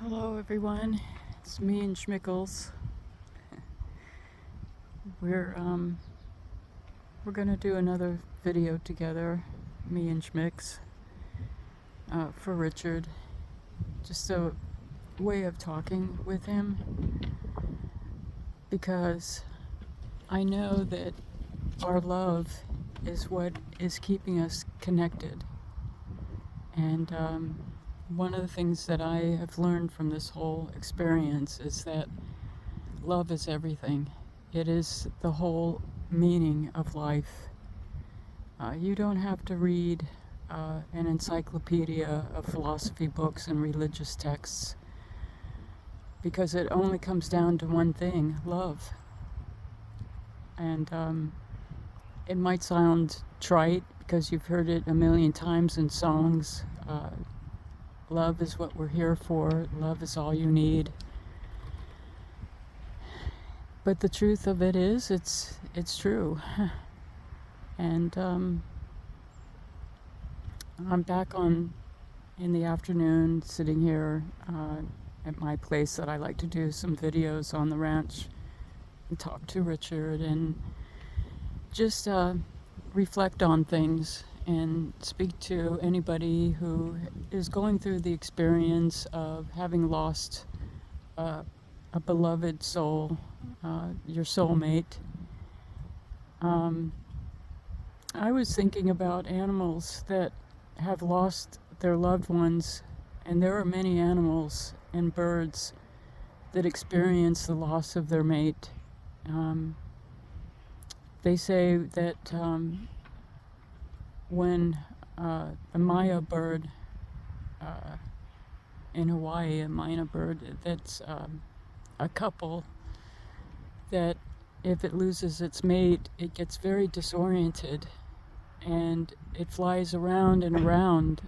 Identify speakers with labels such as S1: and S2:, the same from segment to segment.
S1: Hello everyone, it's me and Schmickles. We're gonna do another video together, me and Schmicks, for Richard. Just a way of talking with him, because I know that our love is what is keeping us connected. And one of the things that I have learned from this whole experience is that love is everything. It is the whole meaning of life. You don't have to read an encyclopedia of philosophy books and religious texts, because it only comes down to one thing: love. And it might sound trite because you've heard it a million times in songs. Love is what we're here for. Love is all you need. But the truth of it is, it's true. And I'm back in the afternoon, sitting here at my place that I like to do some videos on the ranch and talk to Richard and just reflect on things and speak to anybody who is going through the experience of having lost a beloved soul, your soulmate. I was thinking about animals that have lost their loved ones, and there are many animals and birds that experience the loss of their mate. They say that when a Maya bird in Hawaii, a Maya bird that's a couple, that if it loses its mate, it gets very disoriented and it flies around and around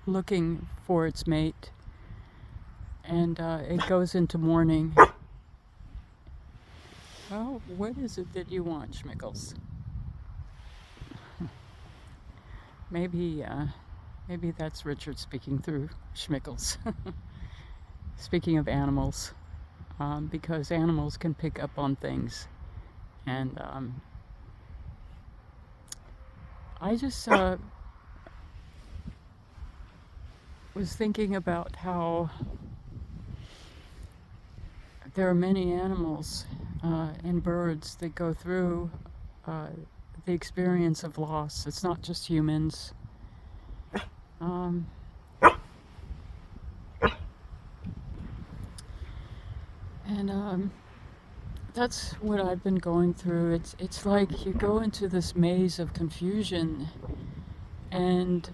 S1: looking for its mate, and it goes into mourning. Oh, what is it that you want, Schmickles? Maybe that's Richard speaking through Schmickles. Speaking of animals, because animals can pick up on things, and I just was thinking about how there are many animals and birds that go through the experience of loss. It's not just humans. And that's what I've been going through. It's like you go into this maze of confusion, and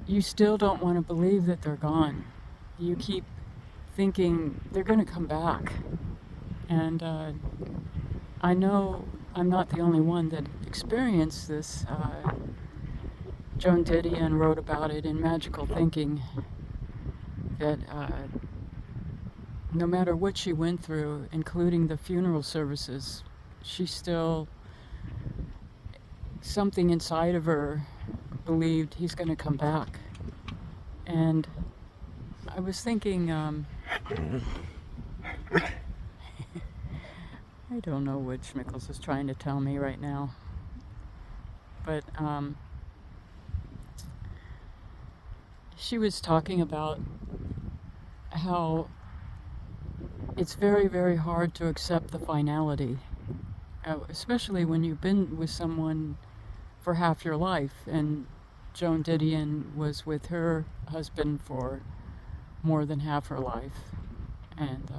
S1: you still don't want to believe that they're gone. You keep thinking they're going to come back. And I know I'm not the only one that experienced this. Joan Didion wrote about it in Magical Thinking, that no matter what she went through, including the funeral services, she still, something inside of her believed he's going to come back. And I was thinking, I don't know what Schmickles is trying to tell me right now, but she was talking about how it's very, very hard to accept the finality, especially when you've been with someone for half your life. And Joan Didion was with her husband for more than half her life. And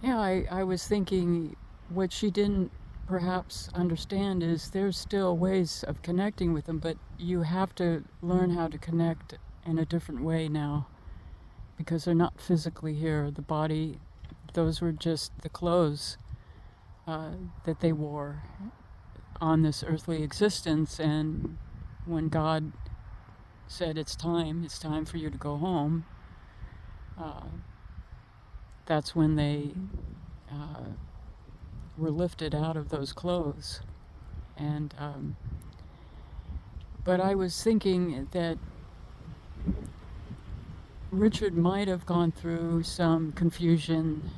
S1: I was thinking what she didn't perhaps understand is there's still ways of connecting with them, but you have to learn how to connect in a different way now, because they're not physically here. The body, those were just the clothes that they wore on this earthly existence. And when God said it's time for you to go home, that's when they were lifted out of those clothes. And but I was thinking that Richard might have gone through some confusion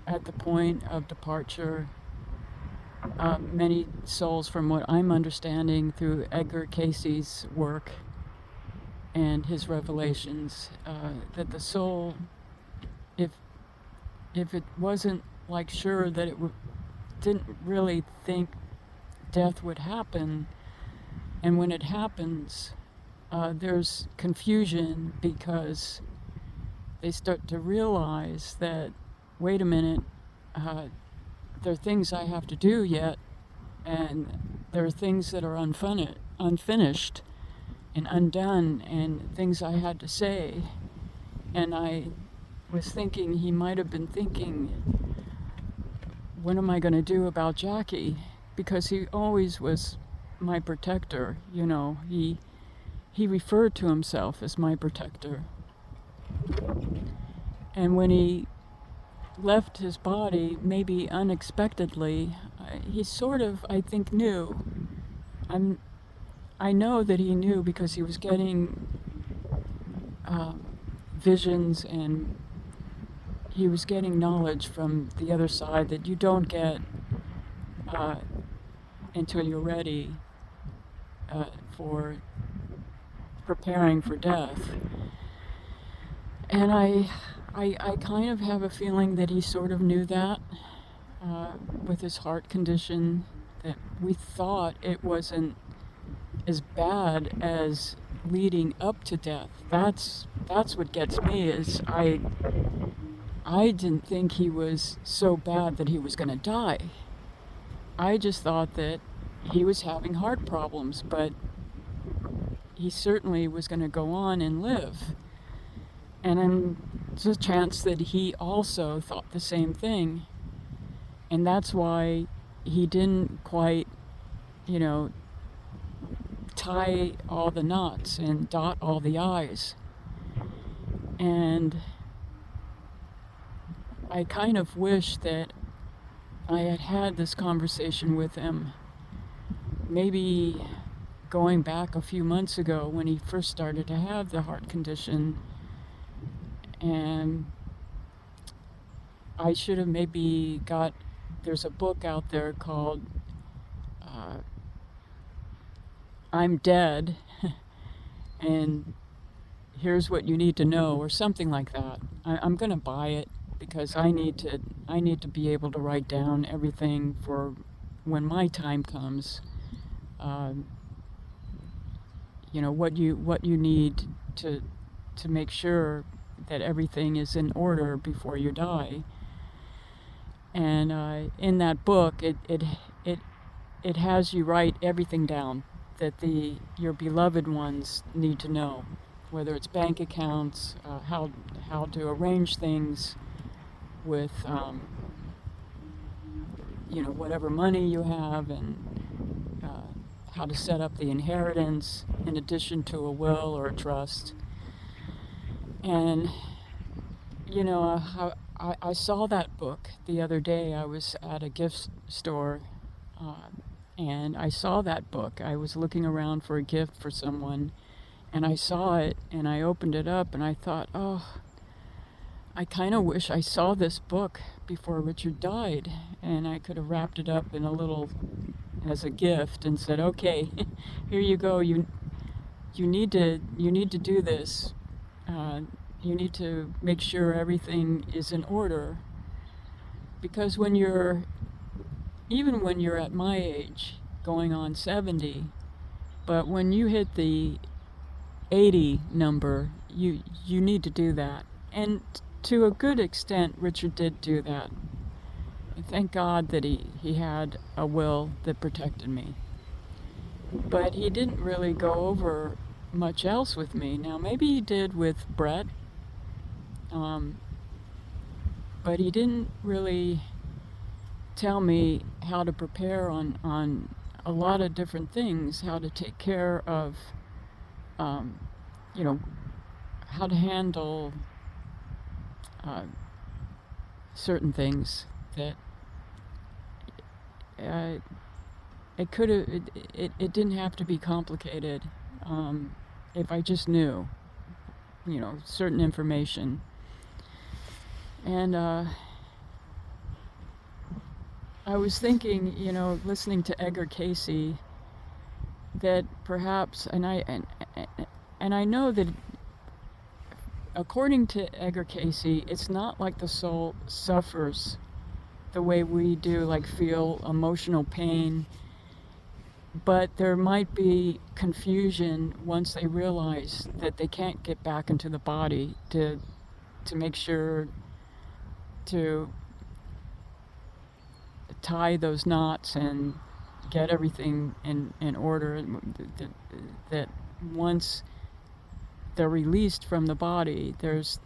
S1: at the point of departure. Many souls, from what I'm understanding through Edgar Casey's work and his revelations, that the soul, if it wasn't like sure that didn't really think death would happen, and when it happens, there's confusion because they start to realize that, wait a minute, there are things I have to do yet, and there are things that are unfinished and undone, and things I had to say. And I was thinking he might have been thinking, what am I going to do about Jackie? Because he always was my protector, you know. He referred to himself as my protector. And when he left his body, maybe unexpectedly, he sort of, I think, knew. I know that he knew because he was getting visions, and he was getting knowledge from the other side that you don't get until you're ready for preparing for death. And I kind of have a feeling that he sort of knew that with his heart condition, that we thought it wasn't as bad as leading up to death. That's what gets me, is I didn't think he was so bad that he was going to die. I just thought that he was having heart problems, but he certainly was going to go on and live. And there's a chance that he also thought the same thing. And that's why he didn't quite, tie all the knots and dot all the I's. And I kind of wish that I had had this conversation with him, maybe going back a few months ago when he first started to have the heart condition. And I should have maybe there's a book out there called I'm Dead, and here's what you need to know, or something like that. I'm going to buy it because I need to be able to write down everything for when my time comes. What you need to make sure that everything is in order before you die. And in that book, it has you write everything down that your beloved ones need to know, whether it's bank accounts, how to arrange things with whatever money you have, and how to set up the inheritance in addition to a will or a trust. And I saw that book the other day. I was at a gift store, and I saw that book. I was looking around for a gift for someone, and I saw it, and I opened it up, and I thought, oh, I kind of wish I saw this book before Richard died, and I could have wrapped it up in as a gift and said, okay, here you go. You need to do this. You need to make sure everything is in order, because even when you're at my age, going on 70, but when you hit the 80 number, you need to do that. And to a good extent, Richard did do that. And thank God that he had a will that protected me. But he didn't really go over much else with me. Now, maybe he did with Brett, but he didn't really tell me how to prepare on a lot of different things, how to take care of, how to handle certain things that it didn't have to be complicated if I just knew. certain information. And I was thinking, listening to Edgar Cayce, that perhaps, and I know that according to Edgar Cayce, it's not like the soul suffers the way we do, like feel emotional pain, but there might be confusion once they realize that they can't get back into the body to make sure to tie those knots and get everything in order, that once they're released from the body, there's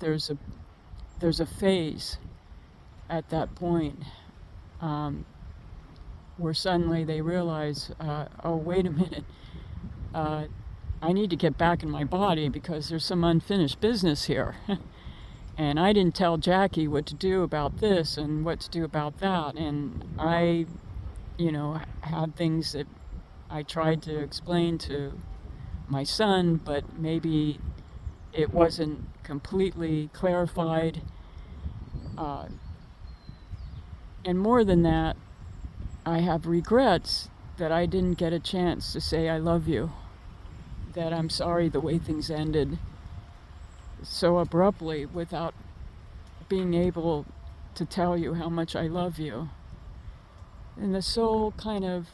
S1: a phase at that point where suddenly they realize, oh, wait a minute, I need to get back in my body because there's some unfinished business here. And I didn't tell Jackie what to do about this and what to do about that. And I, had things that I tried to explain to my son, but maybe it wasn't completely clarified. And more than that, I have regrets that I didn't get a chance to say I love you, that I'm sorry the way things ended so abruptly without being able to tell you how much I love you. And the soul kind of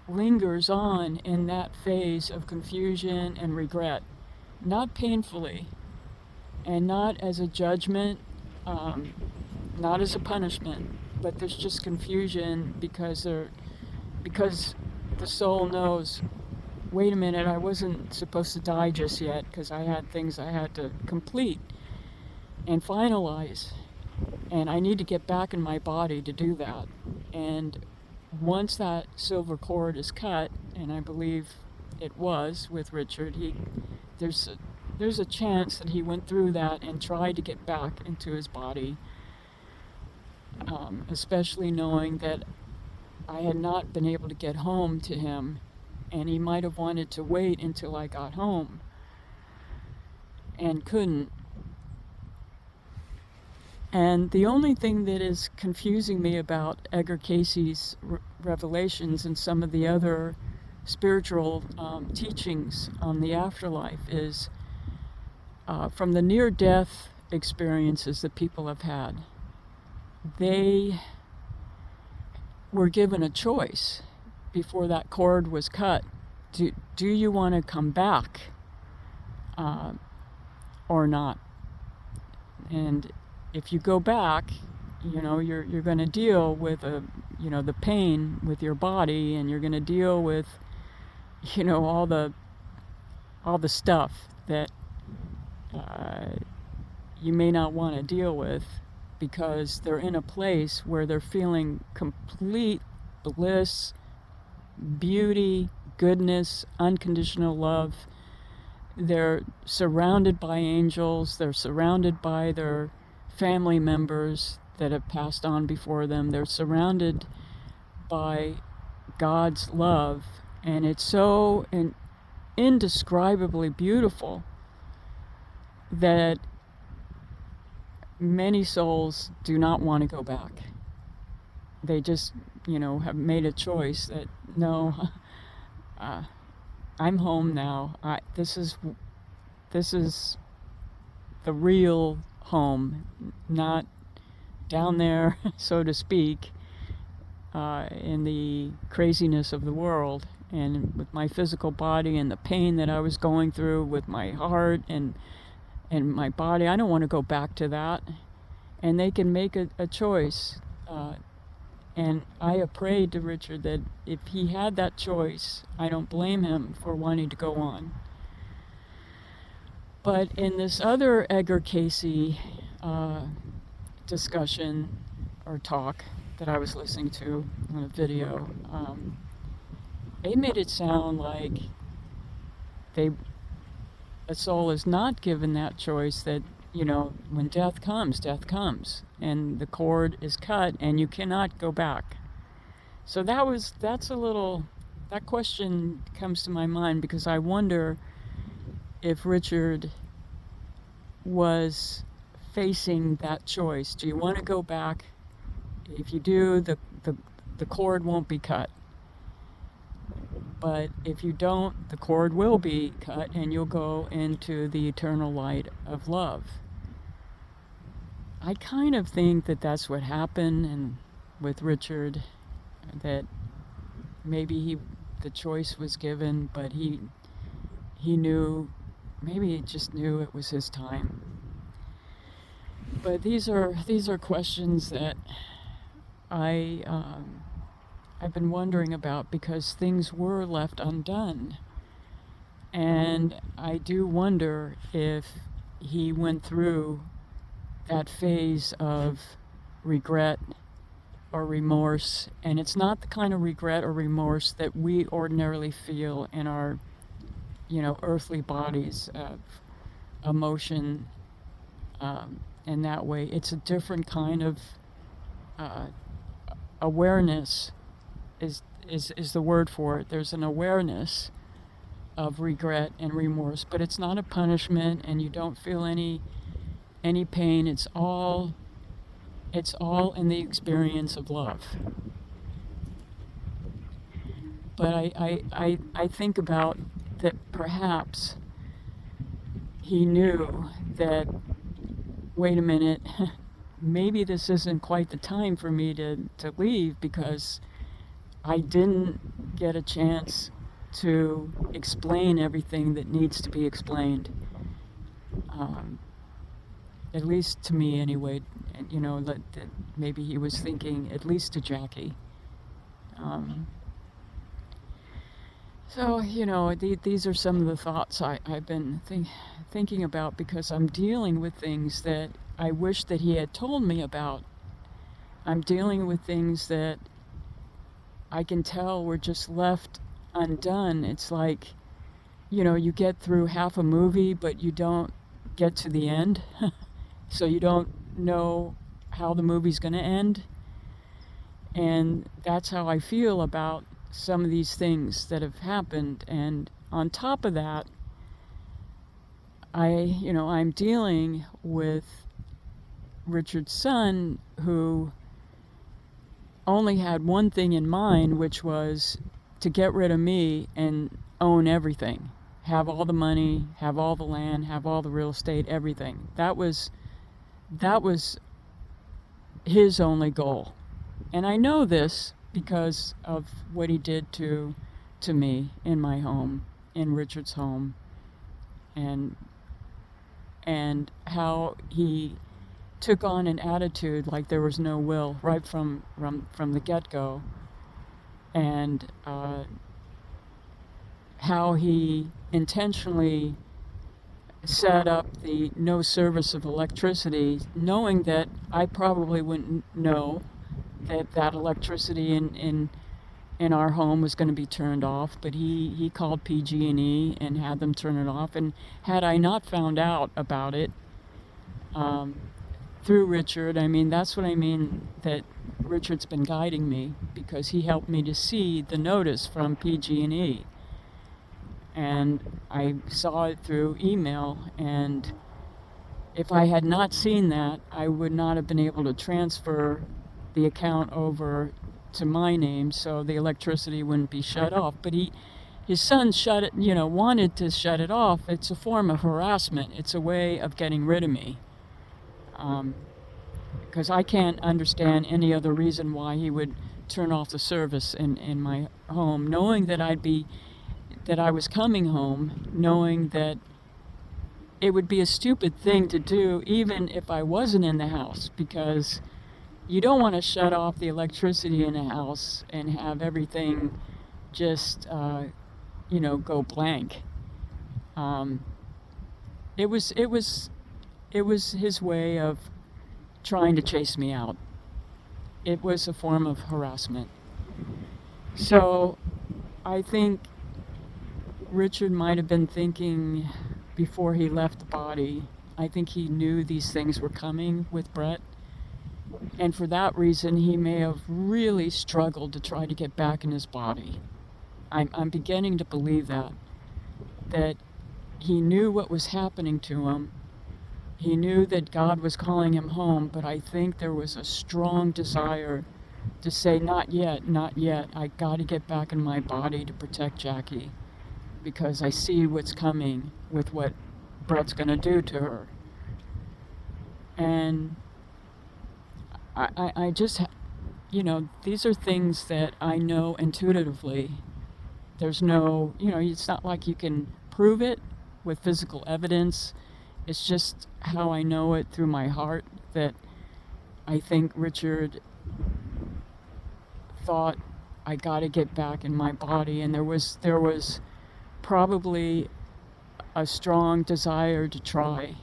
S1: lingers on in that phase of confusion and regret, not painfully, and not as a judgment, not as a punishment, but there's just confusion because the soul knows, wait a minute, I wasn't supposed to die just yet because I had things I had to complete and finalize, and I need to get back in my body to do that. And once that silver cord is cut, and I believe it was with Richard, there's a chance that he went through that and tried to get back into his body, especially knowing that I had not been able to get home to him, and he might have wanted to wait until I got home and couldn't. And the only thing that is confusing me about Edgar Cayce's revelations and some of the other spiritual teachings on the afterlife is from the near-death experiences that people have had. They were given a choice before that cord was cut. Do you want to come back or not? And if you go back, you're going to deal with the pain with your body, and you're going to deal with all the stuff that you may not want to deal with, because they're in a place where they're feeling complete bliss, beauty, goodness, unconditional love. They're surrounded by angels. They're surrounded by their family members that have passed on before them. They're surrounded by God's love, and it's so indescribably beautiful that many souls do not want to go back. They just, have made a choice that, no, I'm home now. This is the real home, not down there, so to speak, in the craziness of the world, and with my physical body and the pain that I was going through with my heart and my body. I don't want to go back to that. And they can make a choice. And I have prayed to Richard that if he had that choice, I don't blame him for wanting to go on. But in this other Edgar Cayce discussion or talk that I was listening to on a video, they made it sound like a soul is not given that choice, that when death comes, and the cord is cut and you cannot go back. So that question comes to my mind, because I wonder if Richard was facing that choice. Do you want to go back? If you do, the cord won't be cut. But if you don't, the cord will be cut and you'll go into the eternal light of love. I kind of think that that's what happened and with Richard, that maybe the choice was given, but he knew, maybe he just knew it was his time. But these are questions that I've been wondering about, because things were left undone. And I do wonder if he went through that phase of regret or remorse, and it's not the kind of regret or remorse that we ordinarily feel in our, earthly bodies of emotion. In that way, it's a different kind of awareness is the word for it. There's an awareness of regret and remorse, but it's not a punishment, and you don't feel any pain. It's all in the experience of love. But I think about that perhaps he knew that, wait a minute, maybe this isn't quite the time for me to leave, because I didn't get a chance to explain everything that needs to be explained. At least to me anyway, that maybe he was thinking, at least to Jackie. So, these are some of the thoughts I've been thinking about, because I'm dealing with things that I wish that he had told me about. I'm dealing with things that I can tell were just left undone. It's like, you get through half a movie, but you don't get to the end. So you don't know how the movie's going to end. And that's how I feel about some of these things that have happened. And on top of that, I'm dealing with Richard's son, who only had one thing in mind, which was to get rid of me and own everything. Have all the money, have all the land, have all the real estate, everything. That was his only goal. And I know this because of what he did to me in my home, in Richard's home, and how he took on an attitude like there was no will right from the get-go, and how he intentionally set up the no service of electricity, knowing that I probably wouldn't know that electricity in our home was going to be turned off. But he called PG&E and had them turn it off. And had I not found out about it through Richard, that's what I mean, that Richard's been guiding me, because he helped me to see the notice from PG&E. And I saw it through email, and if I had not seen that, I would not have been able to transfer the account over to my name, so the electricity wouldn't be shut off. But his son wanted to shut it off. It's a form of harassment. It's a way of getting rid of me. Because I can't understand any other reason why he would turn off the service in my home, knowing that I was coming home, knowing that it would be a stupid thing to do even if I wasn't in the house, because you don't want to shut off the electricity in a house and have everything just, go blank. It was his way of trying to chase me out. It was a form of harassment. So I think Richard might have been thinking before he left the body. I think he knew these things were coming with Brett. And for that reason, he may have really struggled to try to get back in his body. I'm beginning to believe that he knew what was happening to him, He knew that God was calling him home, but I think there was a strong desire to say, not yet, not yet. I got to get back in my body to protect Jackie because I see what's coming with what Brett's going to do to her. And I just, these are things that I know intuitively. There's no, it's not like you can prove it with physical evidence. It's just how I know it through my heart that I think Richard thought I got to get back in my body, and there was probably a strong desire to try.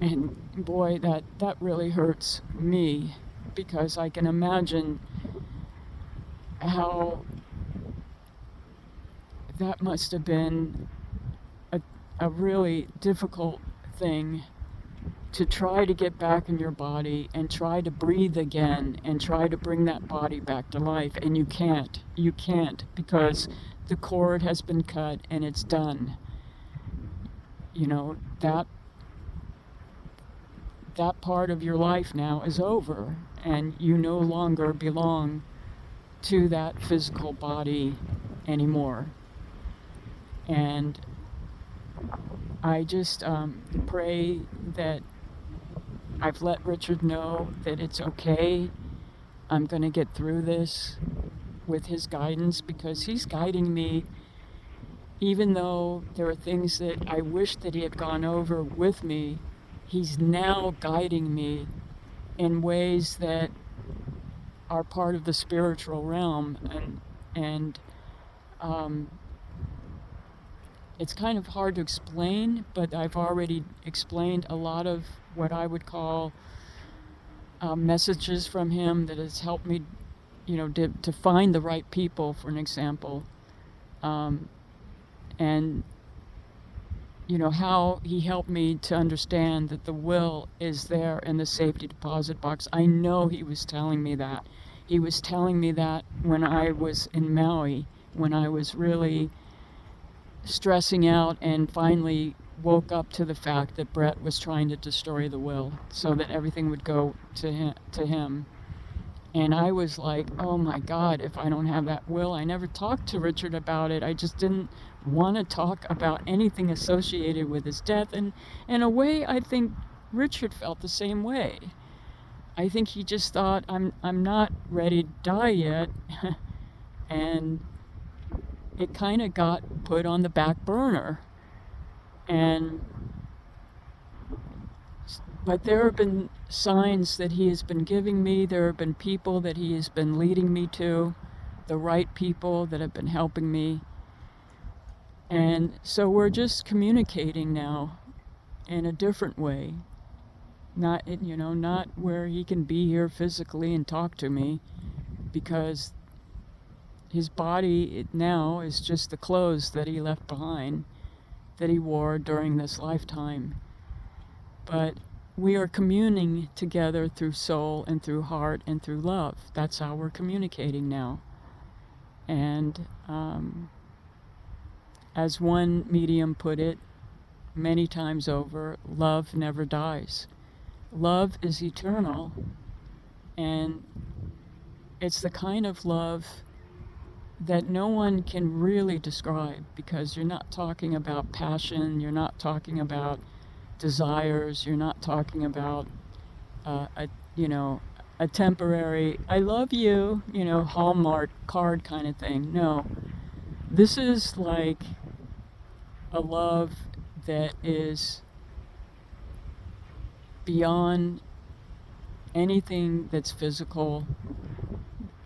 S1: And boy, that really hurts me because I can imagine how that must have been a really difficult thing to try to get back in your body and try to breathe again and try to bring that body back to life. And you can't because the cord has been cut and it's done. That part of your life now is over, and you no longer belong to that physical body anymore. And I just pray that I've let Richard know that it's okay. I'm going to get through this with his guidance, because he's guiding me, even though there are things that I wish that he had gone over with me. He's now guiding me in ways that are part of the spiritual realm, and it's kind of hard to explain, but I've already explained a lot of what I would call messages from him that has helped me, to find the right people, for an example, and how he helped me to understand that the will is there in the safety deposit box. I know he was telling me that. He was telling me that when I was in Maui, when I was really stressing out and finally woke up to the fact that Brett was trying to destroy the will so that everything would go to him. And I was like, oh my God, if I don't have that will. I never talked to Richard about it. I just didn't want to talk about anything associated with his death. And in a way, I think Richard felt the same way. I think he just thought, I'm not ready to die yet. And it kind of got put on the back burner. But there have been signs that he has been giving me. There have been people that he has been leading me to, the right people that have been helping me. And so we're just communicating now in a different way. Not where he can be here physically and talk to me, because his body now is just the clothes that he left behind, that he wore during this lifetime. But we are communing together through soul and through heart and through love. That's how we're communicating now. And as one medium put it many times over, love never dies. Love is eternal, and it's the kind of love that no one can really describe, because you're not talking about passion, you're not talking about desires, you're not talking about a temporary I love you, Hallmark card kind of thing. No, this is like a love that is beyond anything that's physical.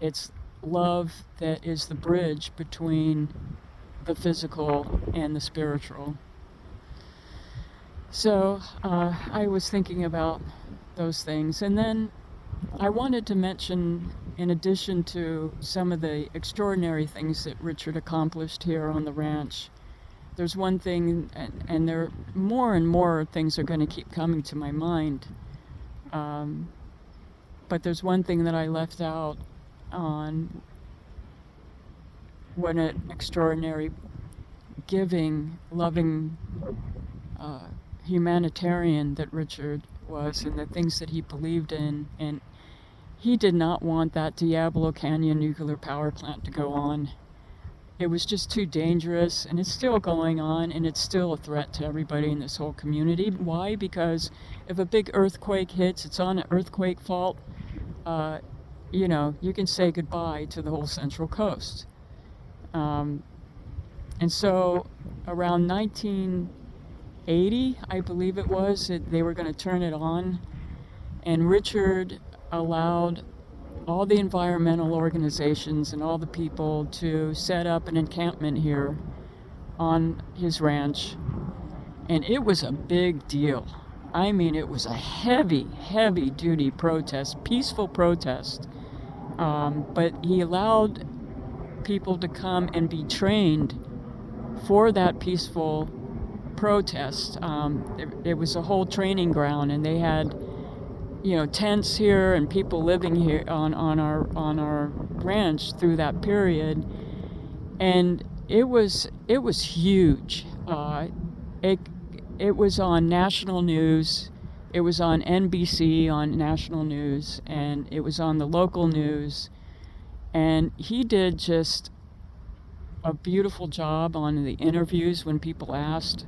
S1: It's love that is the bridge between the physical and the spiritual. So I was thinking about those things. And then I wanted to mention, in addition to some of the extraordinary things that Richard accomplished here on the ranch, there's one thing, and there more and more things are going to keep coming to my mind. But there's one thing that I left out on what an extraordinary, giving, loving humanitarian that Richard was and the things that he believed in. And he did not want that Diablo Canyon nuclear power plant to go on. It was just too dangerous, and it's still going on, and it's still a threat to everybody in this whole community. Why? Because if a big earthquake hits, it's on an earthquake fault, you can say goodbye to the whole Central Coast. And so around 1980, I believe it was, they were going to turn it on, and Richard allowed all the environmental organizations and all the people to set up an encampment here on his ranch. And it was a big deal. I mean, it was a heavy, heavy duty protest, peaceful protest. But he allowed people to come and be trained for that peaceful protest. It was a whole training ground, and they had tents here and people living here on our ranch through that period, and it was huge. It was on national news. It was on NBC on national news, and it was on the local news. And he did just a beautiful job on the interviews when people asked.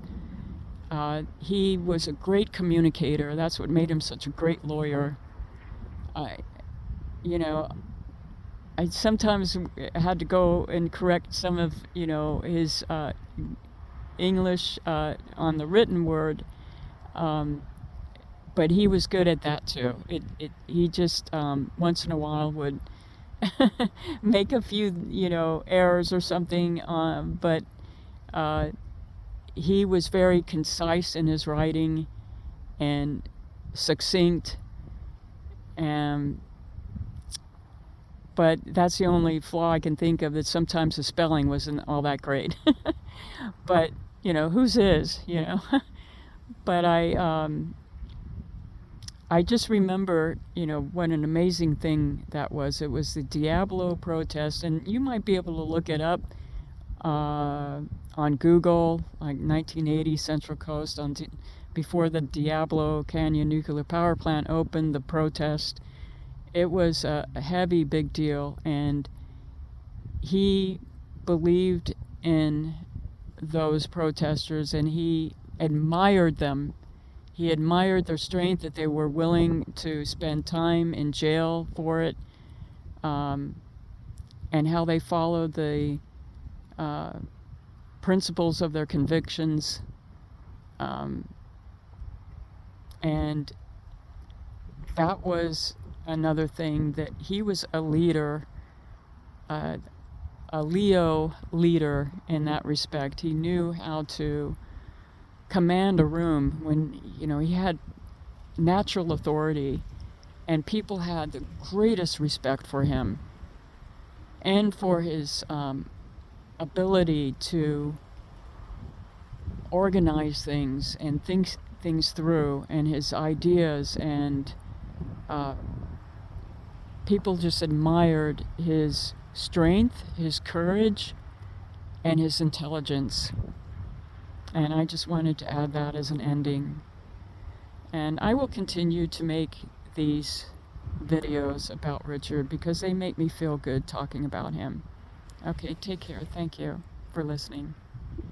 S1: He was a great communicator. That's what made him such a great lawyer. I sometimes had to go and correct some of, his English on the written word, but he was good at that too. He just once in a while would make a few, errors or something, but he was very concise in his writing and succinct, but that's the only flaw I can think of, that sometimes the spelling wasn't all that great. But whose is, but I just remember, what an amazing thing that was. It was the Diablo protest, and you might be able to look it up on Google, like 1980 Central Coast, before the Diablo Canyon nuclear power plant opened, the protest. It was a heavy, big deal, and he believed in those protesters, and he admired them. He admired their strength, that they were willing to spend time in jail for it, and how they followed the principles of their convictions. And that was another thing, that he was a leader, a Leo leader in that respect. He knew how to command a room when, he had natural authority, and people had the greatest respect for him and for his ability to organize things and think things through, and his ideas, and people just admired his strength, his courage, and his intelligence. And I just wanted to add that as an ending. And I will continue to make these videos about Richard because they make me feel good talking about him. Okay, take care. Thank you for listening.